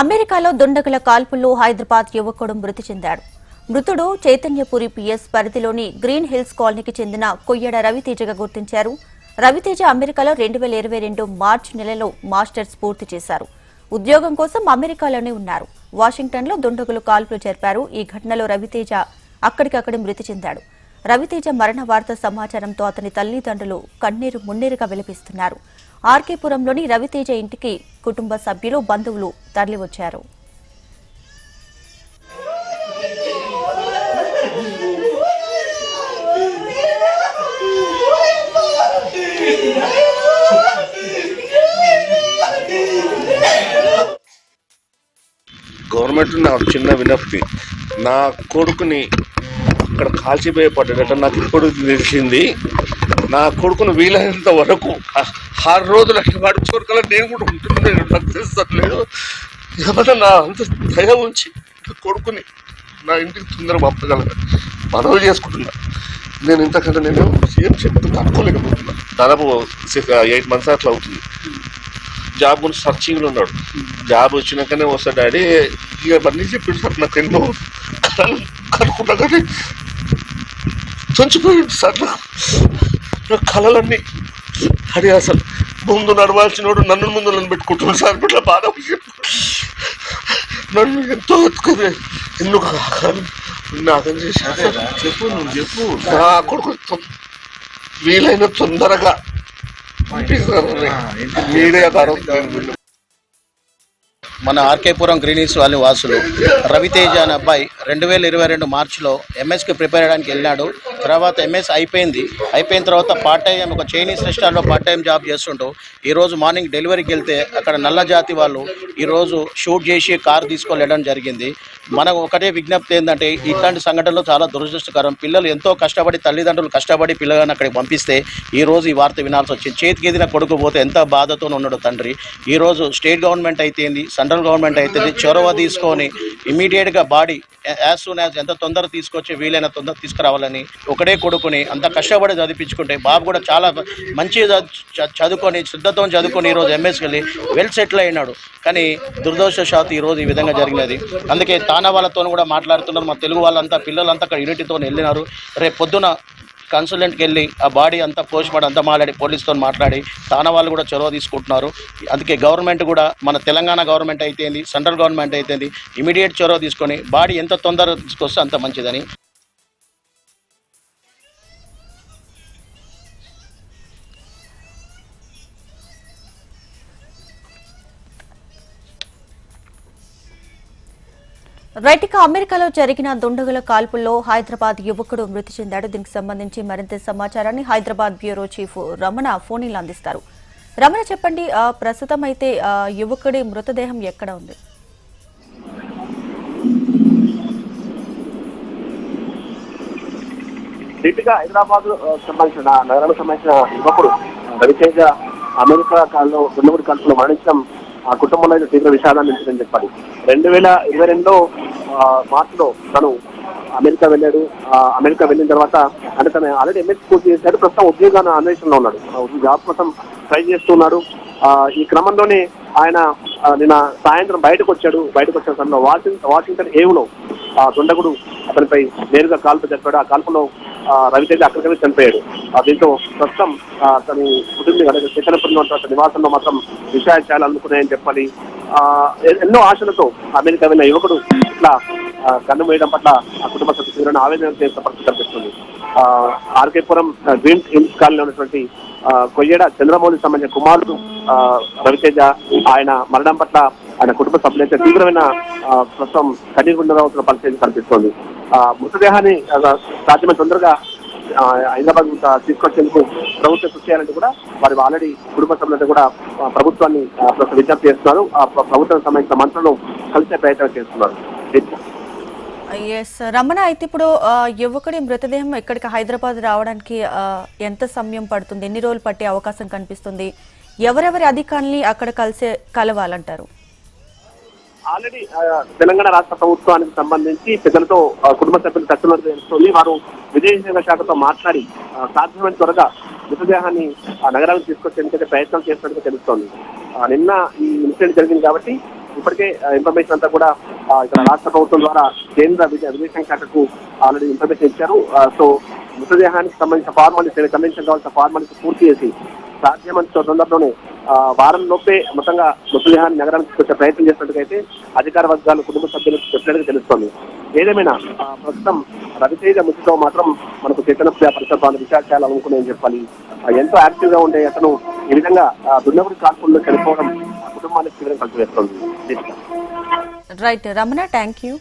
అమెరికాలో దుండగుల కాల్పుల్లో హైదరాబాద్ యువకుడు మృతి చెందాడు. మృతుడు చైతన్యపురి పిఎస్ పరిధిలోని గ్రీన్ హిల్స్ కాలనీకి చెందిన కొయ్యడ రవితేజగా గుర్తించారు. రవితేజ అమెరికాలో 2022 మార్చి నెలలో మాస్టర్స్ పూర్తి చేశారు. ఉద్యోగం కోసం అమెరికాలోనే ఉన్నారు. వాషింగ్టన్లో దుండగులు కాల్పులు జరిపారు. ఈ ఘటనలో రవితేజ అక్కడికక్కడే మృతి చెందాడు. రవితేజ మరణ వార్త సమాచారంతో అతని తల్లిదండ్రులు కన్నీరు మున్నీరుగా విలపిస్తున్నారు. ఆర్కేపురంలోని రవితేజ ఇంటికి కుటుంబ సభ్యులు, బంధువులు తరలివచ్చారు. గవర్నమెంట్ నాకు చిన్న వినప్తి, నా కొడుకుని అక్కడ కాల్చిపోయపడ్డాడట. నాకు ఇప్పుడు తెలిసింది. నా కొడుకును వీలైనంత వరకు 6 రోజులు అట్లా వాడి కోరికల నేను కూడా ఉంటున్నాను. నాకు తెలుస్తలేదు. ఏమన్నా నా అంత దయ ఉంచి నా కొడుకుని నా ఇంటికి తొందరగా పంపగలను మనవి చేసుకుంటున్నా. నేను ఇంతకంటే నేను ఏం చెప్తే తట్టుకోలేకపోతున్నా. దాదాపు 8 months అట్లా అవుతుంది. జాబ్ గురించి సర్చింగ్లో ఉన్నాడు. జాబ్ వచ్చినాకనే వస్తా డాడీ ఇవన్నీ చెప్పింది సార్. నాకు ఎన్నో కనుక్కున్నా కానీ చచ్చిపోయింది సార్. నా కళలన్నీ అది అసలు ముందు నడవాల్సినోడు నన్ను ముందు పెట్టుకుంటున్నాడు సార్. ఇట్లా బాధ నన్ను ఎంతో ఎత్తుకునే ఎందుకు నాకని చేశాను సార్. చెప్పు, నువ్వు చెప్పు. నా కొడుకు వీలైన తొందరగా మీడియా ద్వారా మన ఆర్కేపురం గ్రీన్ హిల్స్ వాళ్ళ వాసులు రవితేజ అనే అబ్బాయి 2022 మార్చిలో ఎంఎస్కి ప్రిపేర్ అయ్యడానికి వెళ్ళినాడు. తర్వాత ఎంఎస్ అయిపోయిన తర్వాత పార్ట్ టైం ఒక చైనీస్ రెస్టారెంట్లో పార్ట్ టైం జాబ్ చేస్తుంటూ ఈరోజు మార్నింగ్ డెలివరీకి వెళ్తే అక్కడ నల్ల జాతి వాళ్ళు ఈరోజు షూట్ చేసి కారు తీసుకొని వెళ్ళడం జరిగింది. మనకు ఒకటే విజ్ఞప్తి ఏంటంటే ఇట్లాంటి సంఘటనలు చాలా దురదృష్టకరం. పిల్లలు ఎంతో కష్టపడి, తల్లిదండ్రులు కష్టపడి పిల్లలను అక్కడికి పంపిస్తే ఈరోజు ఈ వార్త వినాల్సి వచ్చింది. చేతికి ఎదిన కొడుకు పోతే ఎంత బాధతో ఉన్నాడు తండ్రి. ఈరోజు స్టేట్ గవర్నమెంట్ అయితేంది, సెంట్రల్ గవర్నమెంట్ అయితే చొరవ తీసుకొని ఇమీడియట్గా బాడీ యాజ్ సూన్ యాజ్ ఎంత తొందర తీసుకొచ్చి వీలైన తొందర తీసుకురావాలని ఒకటే కొడుకుని అంత కష్టపడి చదివించుకుంటే బాబు కూడా చాలా మంచిగా చదువుకొని శ్రద్ధతో చదువుకొని ఈరోజు ఎంఎస్కి వెళ్ళి వెల్ సెటిల్ అయినాడు. కానీ దురదృష్టవశాత్తు ఈరోజు ఈ విధంగా జరిగినది. అందుకే తానా వాళ్ళతో కూడా మాట్లాడుతున్నారు. మా తెలుగు వాళ్ళంతా పిల్లలంతా అక్కడ యూనిటీతో వెళ్ళినారు. రేపు పొద్దున కన్సల్టెంట్కి వెళ్ళి ఆ బాడీ అంతా పోస్ట్మార్టం అంతా మాట్లాడి పోలీసుతో మాట్లాడి తానా వాళ్ళు కూడా చొరవ తీసుకుంటున్నారు. అందుకే గవర్నమెంట్ కూడా మన తెలంగాణ గవర్నమెంట్ అయితేంది, సెంట్రల్ గవర్నమెంట్ అయితేంది ఇమీడియట్ చొరవ తీసుకొని బాడీ ఎంత తొందరగా తీసుకొస్తే అంత మంచిదని. రైట్, ఇక అమెరికాలో జరిగిన దుండగుల కాల్పుల్లో హైదరాబాద్ యువకుడు మృతి చెందాడు. దీనికి సంబంధించి మరింత సమాచారాన్ని హైదరాబాద్ బ్యూరో చీఫ్ రమణ ఫోన్లో అందిస్తారు. రమణ, చెప్పండి, ప్రస్తుతం అయితే యువకుడి మృతదేహం ఎక్కడ ఉంది? దీపిగా హైదరాబాద్ సంబంధించిన నగరానికి సంబంధించిన యువకుడు రవితేజ అమెరికా కాలంలో దుండగుడి కాల్పులో మరణించడం ఆ కుటుంబంలో తీవ్ర విషాదాన్ని నిలిచిందని చెప్పాలి. 2022 మార్చిలో తను అమెరికా వెళ్ళాడు. అమెరికా వెళ్ళిన తర్వాత అంటే తను ఆల్రెడీ ఎంఎస్ పూర్తి చేశాడు. ప్రస్తుతం ఉద్యోగాన్ని అన్వేషణలో ఉన్నాడు. జాబ్ కోసం ట్రై చేస్తున్నాడు. ఈ క్రమంలోనే ఆయన నిన్న సాయంత్రం బయటకు వచ్చిన సమయంలో వాషింగ్టన్ ఏవ్లో దుండగుడు అతనిపై నేరుగా కాల్పు జరిపాడు. ఆ కాల్పులో రవితేజ అక్కడికనే చనిపోయాడు. దీంతో ప్రస్తుతం తను కుటుంబం చైతన్యపురంలో నివాసంలో మాత్రం విషయాలు అందుకున్నాయని చెప్పాలి. ఎన్నో ఆశలతో అమెరికా వెళ్ళిన యువకుడు ఇట్లా కన్ను వేయడం పట్ల ఆ కుటుంబ సభ్యులను ఆవేదన చేసిన పరిస్థితి కనిపిస్తుంది. ఆర్కేపురం గ్రీన్ హిల్స్ కాలనీలో ఉన్నటువంటి కొయ్యడ చంద్రమౌళికి సంబంధించిన కుమారుడు రవితేజ ఆయన మరణం పట్ల ఆయన కుటుంబ సభ్యులైతే తీవ్రమైన ప్రస్తుతం కన్నీరు గుండెరావుతున్న పరిస్థితి కనిపిస్తోంది. మృతదేహాన్ని సాధ్యమైన తొందరగా హైదరాబాద్ తీసుకొచ్చేందుకు ప్రభుత్వం కృషి చేయాలంటే కూడా వారు ఆల్రెడీ కుటుంబ సభ్యులంటే కూడా ప్రభుత్వాన్ని విజ్ఞప్తి చేస్తున్నారు. ఆ ప్రభుత్వానికి సంబంధించిన మంత్రులను కలిసే ప్రయత్నం చేస్తున్నారు. రమణ, అయితే ఇప్పుడు యువకుడి మృతదేహం ఇక్కడికి హైదరాబాద్ రావడానికి ఎంత సమయం పడుతుంది? ఎన్ని రోజులు పట్టే అవకాశం కనిపిస్తుంది? ఎవరెవరి అధికారుల్ని అక్కడ కలవాలంటారు? ఆల్రెడీ తెలంగాణ రాష్ట్ర ప్రభుత్వానికి సంబంధించి పెద్దలతో కుటుంబ సభ్యులు చర్చలు తెలుస్తుంది. వారు విదేశాంగ శాఖతో మాట్లాడి సాధ్యమైన త్వరగా మృతదేహాన్ని నగరానికి తీసుకొచ్చేందుకైతే ప్రయత్నం చేస్తున్నట్టుగా తెలుస్తోంది. నిన్న ఈ ఇన్సిడెంట్ జరిగింది కాబట్టి ఇప్పటికే ఇన్ఫర్మేషన్ అంతా కూడా ఇక్కడ రాష్ట్ర ప్రభుత్వం ద్వారా కేంద్ర విదేశాంగ శాఖకు ఆల్రెడీ ఇన్ఫర్మేషన్ ఇచ్చారు. సో మృతదేహానికి సంబంధించిన ఫార్మాలిటీ కన్వెన్షన్ కావాల్సిన ఫార్మాలిటీ పూర్తి చేసి సాధ్యమంత తొందరలోనే వారం లోపే మొత్తంగా మృతదేహాన్ని నగరానికి తీసుకొచ్చే ప్రయత్నం చేసినట్టుగైతే అధికార వర్గాలు కుటుంబ సభ్యులకు చెప్పినట్టుగా తెలుస్తోంది. ఏదేమైనా ప్రస్తుతం రవితేజ మృతితో మాత్రం మనకు చైతన్య పరిసర విచారించాలి అనుకున్నాయని చెప్పాలి. ఎంతో యాక్టివ్ గా ఉండే అతను ఈ విధంగా దున్నగుడి కాల్పుల్లో చనిపోవడం కుటుంబానికి తీవ్రంగా కలిసి వేస్తోంది. Right Ramana, thank you.